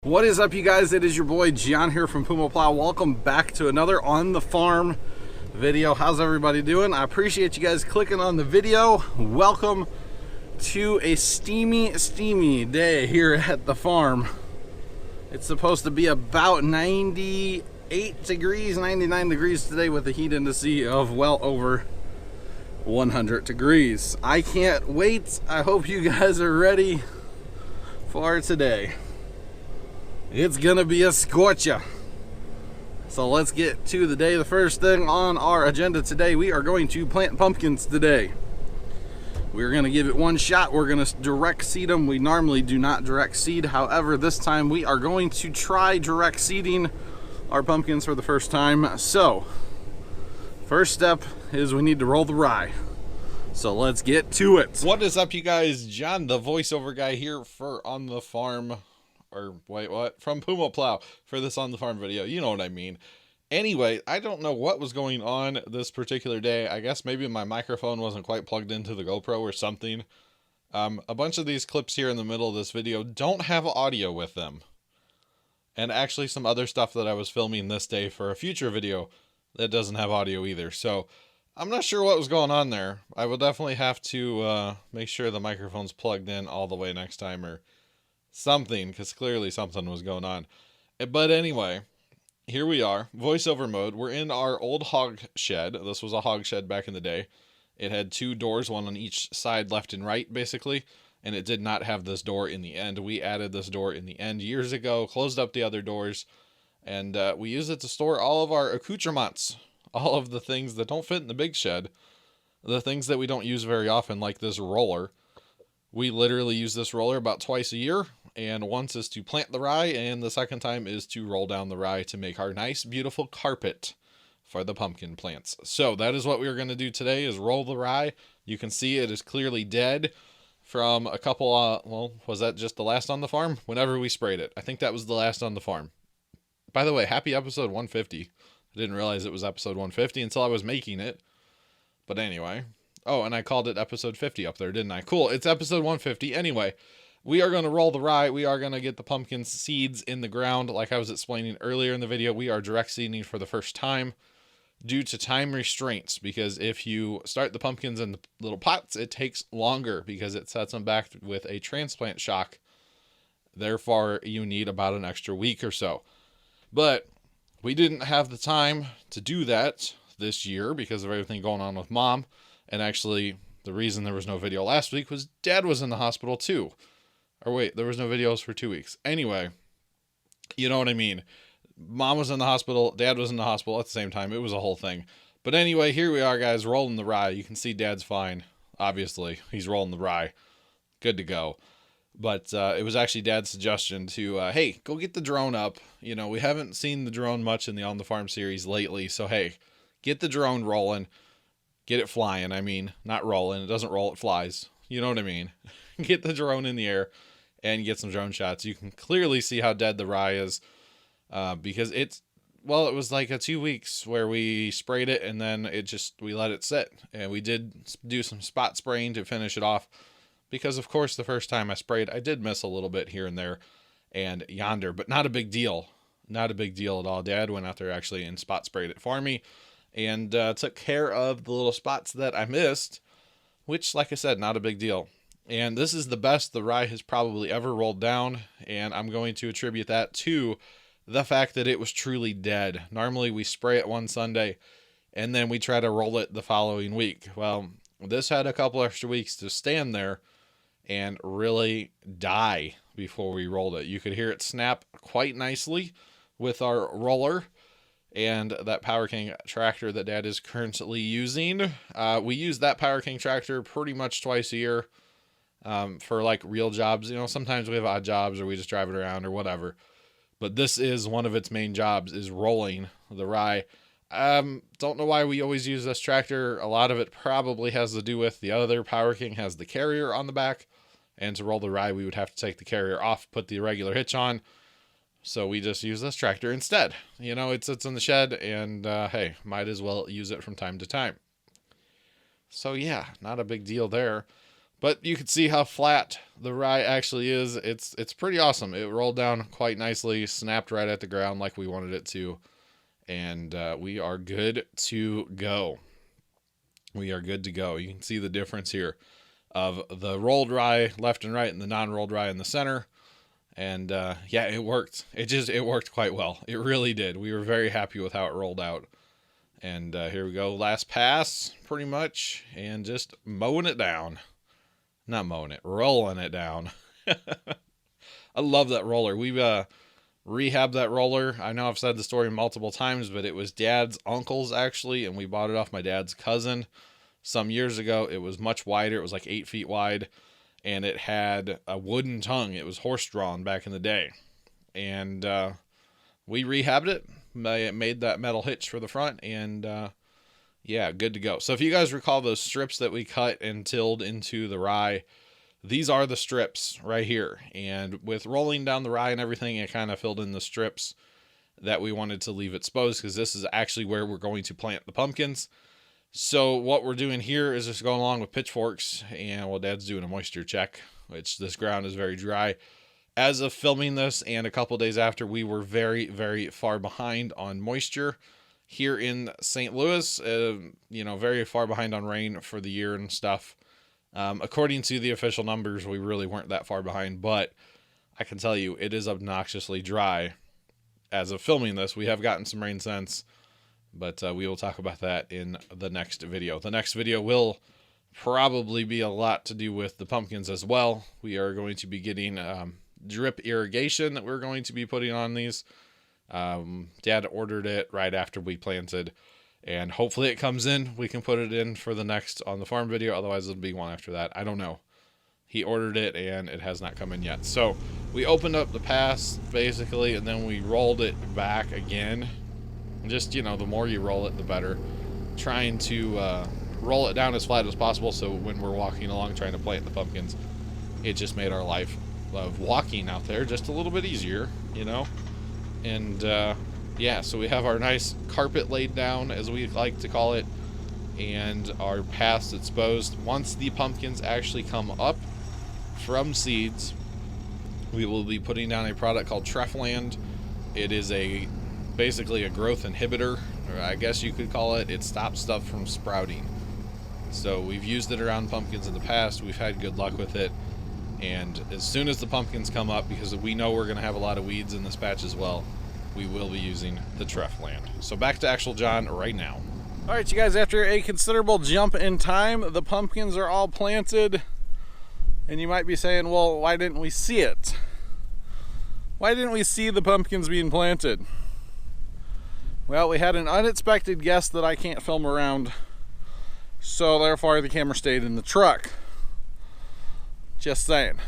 What is up, you guys? It is your boy Jon here from Puma Plow. Welcome back to another On the Farm video. How's everybody doing? I appreciate you guys clicking on the video. Welcome to a steamy day here at the farm. It's supposed to be about 98 degrees, 99 degrees today with a heat index of well over 100 degrees. I can't wait. I hope you guys are ready for today. It's gonna be a scorcher. So let's get to the day. The first thing on our agenda today, we are going to plant pumpkins today. We're gonna give it one shot. We're gonna direct seed them. We normally do not direct seed. However, this time we are going to try direct seeding our pumpkins for the first time. So, first step is we need to roll the rye. So let's get to it. What is up, you guys? Jon, the voiceover guy here for On the Farm. Or wait, what? From Puma Plow for this On the Farm video. You know what I mean. Anyway, I don't know what was going on this particular day. I guess maybe my microphone wasn't quite plugged into the GoPro or something. A bunch of these clips here in the middle of this video don't have audio with them. And actually some other stuff that I was filming this day for a future video that doesn't have audio either. So I'm not sure what was going on there. I will definitely have to make sure the microphone's plugged in all the way next time or something, because clearly something was going on. But anyway, here we are, voiceover mode. We're in our old hog shed. This was a hog shed back in the day. It had two doors, one on each side, left and right, basically, and it did not have this door in the end. We added this door in the end years ago, closed up the other doors, and we use it to store all of our accoutrements, all of the things that don't fit in the big shed, the things that we don't use very often, like this roller. We literally use this roller about twice a year, and once is to plant the rye, and the second time is to roll down the rye to make our nice, beautiful carpet for the pumpkin plants. So that is what we're going to do today, is roll the rye. You can see it is clearly dead from a couple, well, was that just the last On the Farm? Whenever we sprayed it. I think that was the last On the Farm. By the way, happy episode 150. I didn't realize it was episode 150 until I was making it. But anyway. Oh, and I called it episode 50 up there, didn't I? Cool, it's episode 150. Anyway, we are going to roll the rye. We are going to get the pumpkin seeds in the ground. Like I was explaining earlier in the video, we are direct seeding for the first time due to time restraints. Because if you start the pumpkins in the little pots, it takes longer because it sets them back with a transplant shock. Therefore, you need about an extra week or so. But we didn't have the time to do that this year because of everything going on with Mom. And actually, the reason there was no video last week was Dad was in the hospital too. Or wait, there was no videos for 2 weeks. Anyway, you know what I mean. Mom was in the hospital, Dad was in the hospital at the same time. It was a whole thing. But anyway, here we are, guys, rolling the rye. You can see Dad's fine. Obviously, he's rolling the rye. Good to go. But it was actually Dad's suggestion to, hey, go get the drone up. You know, we haven't seen the drone much in the On the Farm series lately. So, hey, get the drone rolling. Get it flying. I mean, not rolling. It doesn't roll, it flies. You know what I mean? Get the drone in the air and get some drone shots. You can clearly see how dead the rye is because it's, well, it was like a 2 weeks where we sprayed it and then we let it sit. And we did do some spot spraying to finish it off because, of course, the first time I sprayed, I did miss a little bit here and there and yonder, but not a big deal. Not a big deal at all. Dad went out there actually and spot sprayed it for me. And took care of the little spots that I missed, which, like I said, not a big deal. And this is the best the rye has probably ever rolled down, and I'm going to attribute that to the fact that it was truly dead. Normally, we spray it one Sunday, and then we try to roll it the following week. Well, this had a couple extra weeks to stand there and really die before we rolled it. You could hear it snap quite nicely with our roller. And that Power King tractor that Dad is currently using. We use that Power King tractor pretty much twice a year for like real jobs. You know, sometimes we have odd jobs or we just drive it around or whatever. But this is one of its main jobs, is rolling the rye. Don't know why we always use this tractor. A lot of it probably has to do with the other Power King has the carrier on the back. And to roll the rye, we would have to take the carrier off, put the regular hitch on. So we just use this tractor instead. You know, it sits in the shed and, hey, might as well use it from time to time. So yeah, not a big deal there. But you can see how flat the rye actually is. It's pretty awesome. It rolled down quite nicely, snapped right at the ground like we wanted it to. And we are good to go. We are good to go. You can see the difference here of the rolled rye left and right and the non-rolled rye in the center. And yeah, it worked. It worked quite well. It really did. We were very happy with how it rolled out. And here we go. Last pass, pretty much. And just mowing it down. Not mowing it, rolling it down. I love that roller. We've rehabbed that roller. I know I've said the story multiple times, but it was Dad's uncle's actually, and we bought it off my dad's cousin some years ago. It was much wider. It was like 8 feet wide, and it had a wooden tongue. It was horse-drawn back in the day. And we rehabbed it. Made that metal hitch for the front, and yeah, good to go. So if you guys recall those strips that we cut and tilled into the rye, these are the strips right here. And with rolling down the rye and everything, it kind of filled in the strips that we wanted to leave exposed, because this is actually where we're going to plant the pumpkins. So what we're doing here is just going along with pitchforks, and well, Dad's doing a moisture check, which this ground is very dry. As of filming this and a couple days after, we were very, very far behind on moisture here in St. Louis, very far behind on rain for the year and stuff. According to the official numbers, we really weren't that far behind, but I can tell you it is obnoxiously dry. As of filming this, we have gotten some rain since, but we will talk about that in the next video. The next video will probably be a lot to do with the pumpkins as well. We are going to be getting drip irrigation that we're going to be putting on these. Dad ordered it right after we planted, and hopefully it comes in. We can put it in for the next on the farm video. Otherwise it'll be one after that. I don't know. He ordered it and it has not come in yet. So we opened up the pass basically, and then we rolled it back again. Just, the more you roll it, the better. Trying to roll it down as flat as possible, so when we're walking along trying to plant the pumpkins, it just made our life of walking out there just a little bit easier, And yeah, so we have our nice carpet laid down, as we like to call it, and our paths exposed. Once the pumpkins actually come up from seeds, we will be putting down a product called Trefland. It is basically a growth inhibitor, or I guess you could call it. It stops stuff from sprouting. So we've used it around pumpkins in the past. We've had good luck with it. And as soon as the pumpkins come up, because we know we're going to have a lot of weeds in this patch as well, we will be using the Trefland. So back to actual Jon right now. All right, you guys, after a considerable jump in time, the pumpkins are all planted. And you might be saying, well, why didn't we see it? Why didn't we see the pumpkins being planted? Well, we had an unexpected guest that I can't film around, so therefore the camera stayed in the truck. Just saying.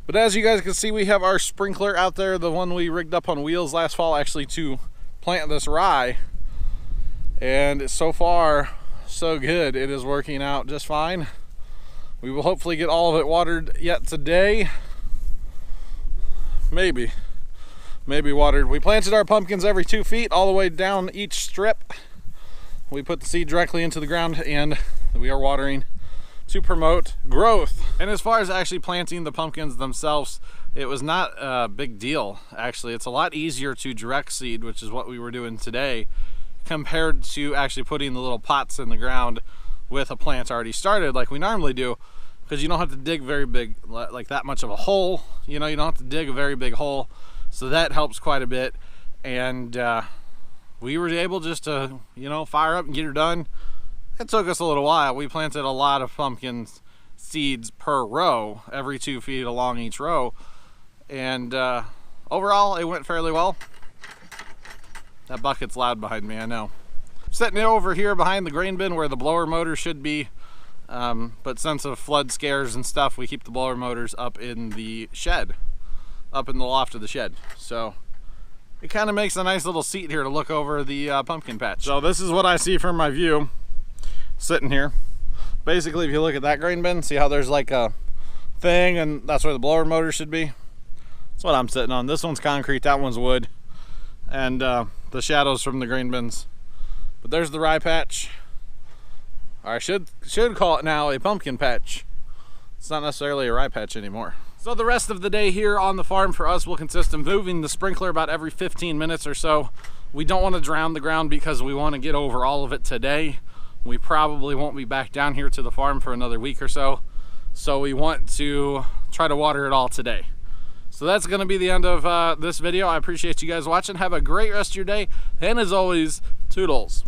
But as you guys can see, we have our sprinkler out there, the one we rigged up on wheels last fall actually to plant this rye. And so far, so good. It is working out just fine. We will hopefully get all of it watered yet today. Maybe watered. We planted our pumpkins every 2 feet all the way down each strip. We put the seed directly into the ground, and we are watering to promote growth. And as far as actually planting the pumpkins themselves, it was not a big deal. Actually, it's a lot easier to direct seed, which is what we were doing today, compared to actually putting the little pots in the ground with a plant already started like we normally do, because you don't have to dig very big, like that much of a hole. You don't have to dig a very big hole, so that helps quite a bit. And we were able just to fire up and get her done. It took us a little while. We planted a lot of pumpkin seeds per row, every 2 feet along each row, and overall it went fairly well. That bucket's loud behind me, I know. Sitting over here behind the grain bin where the blower motor should be, but since of flood scares and stuff, we keep the blower motors up in the shed, up in the loft of the shed. So it kind of makes a nice little seat here to look over the pumpkin patch. So this is what I see from my view sitting here. Basically, if you look at that grain bin, see how there's like a thing, and that's where the blower motor should be? That's what I'm sitting on. This one's concrete, that one's wood, and the shadows from the grain bins. But there's the rye patch. or I should call it now a pumpkin patch. It's not necessarily a rye patch anymore. So the rest of the day here on the farm for us will consist of moving the sprinkler about every 15 minutes or so. We don't want to drown the ground because we want to get over all of it today. We probably won't be back down here to the farm for another week or so. So we want to try to water it all today. So that's going to be the end of this video. I appreciate you guys watching. Have a great rest of your day. And as always, toodles.